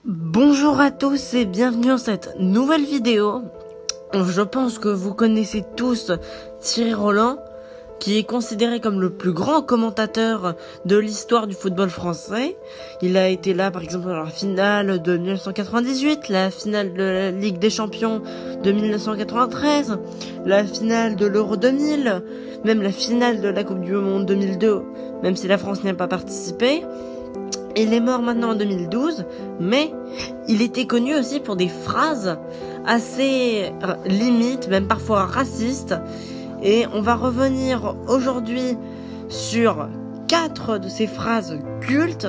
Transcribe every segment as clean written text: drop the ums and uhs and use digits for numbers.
Bonjour à tous et bienvenue dans cette nouvelle vidéo. Je pense que vous connaissez tous Thierry Roland, qui est considéré comme le plus grand commentateur de l'histoire du football français. Il a été là par exemple dans la finale de 1998, la finale de la Ligue des Champions de 1993, la finale de l'Euro 2000, même la finale de la Coupe du Monde 2002, même si la France n'y a pas participé. Il est mort maintenant en 2012, mais il était connu aussi pour des phrases assez limites, même parfois racistes. Et on va revenir aujourd'hui sur 4 de ces phrases cultes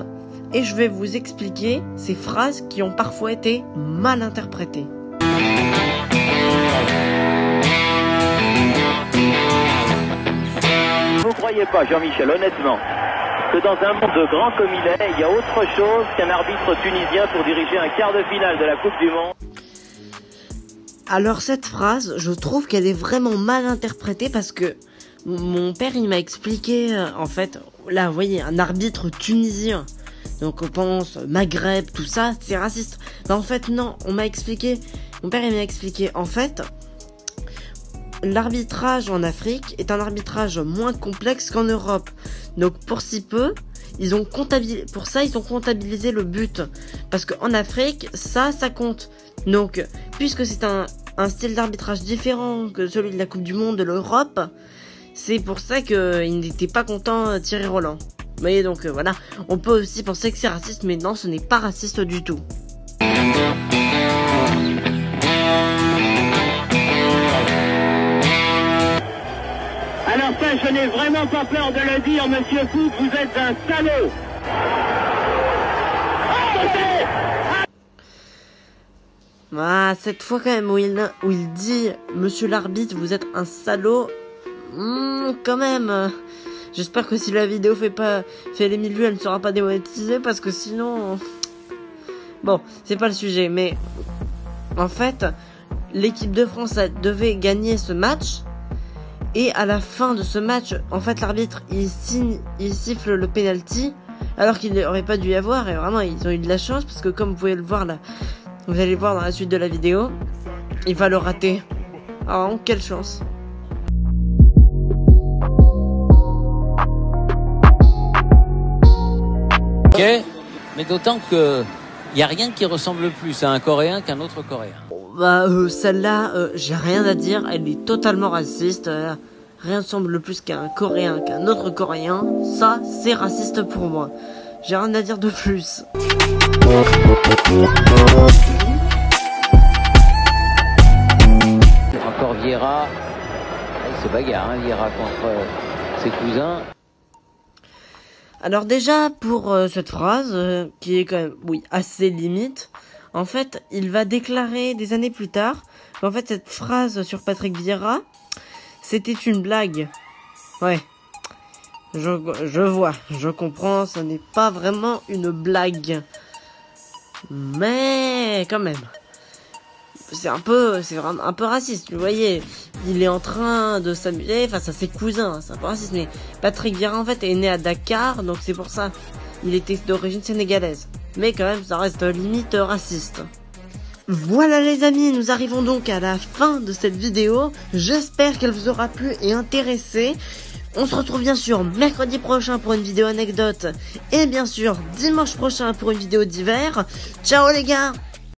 et je vais vous expliquer ces phrases qui ont parfois été mal interprétées. Vous croyez pas, Jean-Michel, honnêtement, que dans un monde grand comme il est, il y a autre chose qu'un arbitre tunisien pour diriger un quart de finale de la Coupe du Monde? Alors cette phrase, je trouve qu'elle est vraiment mal interprétée parce que mon père il m'a expliqué, en fait, là vous voyez, un arbitre tunisien, donc on pense Maghreb, tout ça, c'est raciste. Mais en fait non, mon père il m'a expliqué, en fait, l'arbitrage en Afrique est un arbitrage moins complexe qu'en Europe. Donc pour si peu, ils ont comptabilisé le but. Parce qu'en Afrique, ça compte. Donc, puisque c'est un style d'arbitrage différent que celui de la Coupe du Monde de l'Europe, c'est pour ça qu'il n'était pas content Thierry Roland. Vous voyez, donc voilà, on peut aussi penser que c'est raciste, mais non, ce n'est pas raciste du tout. Alors ça, je n'ai vraiment pas peur de le dire, monsieur Foot, vous êtes un salaud. Ah, cette fois quand même où il dit « Monsieur l'arbitre, vous êtes un salaud », quand même. J'espère que si la vidéo fait les 1000 vues, elle ne sera pas démonétisée, parce que sinon... Bon, c'est pas le sujet, mais... En fait, l'équipe de France devait gagner ce match, et à la fin de ce match, en fait, l'arbitre, il siffle le penalty, alors qu'il n'aurait pas dû y avoir, et vraiment, ils ont eu de la chance, parce que comme vous pouvez le voir là, vous allez le voir dans la suite de la vidéo, il va le rater. Ah, quelle chance. Ok, mais d'autant que y a rien qui ressemble plus à un Coréen qu'un autre Coréen. Celle-là, j'ai rien à dire, elle est totalement raciste. Rien ne semble plus qu'un Coréen qu'un autre Coréen. Ça, c'est raciste pour moi. J'ai rien à dire de plus. Encore Vieira, il se bagarre, Vieira contre ses cousins. Alors déjà, pour cette phrase, qui est quand même, oui, assez limite, en fait, il va déclarer des années plus tard qu'en fait, cette phrase sur Patrick Vieira, c'était une blague. Ouais, je vois, je comprends, ce n'est pas vraiment une blague. Mais, quand même, c'est vraiment un peu raciste, vous voyez. Il est en train de s'amuser face à ses cousins, c'est un peu raciste, mais Patrick Vieira, en fait, est né à Dakar, donc c'est pour ça. Il était d'origine sénégalaise. Mais quand même, ça reste limite raciste. Voilà les amis, nous arrivons donc à la fin de cette vidéo. J'espère qu'elle vous aura plu et intéressé. On se retrouve bien sûr mercredi prochain pour une vidéo anecdote. Et bien sûr, dimanche prochain pour une vidéo d'hiver. Ciao les gars!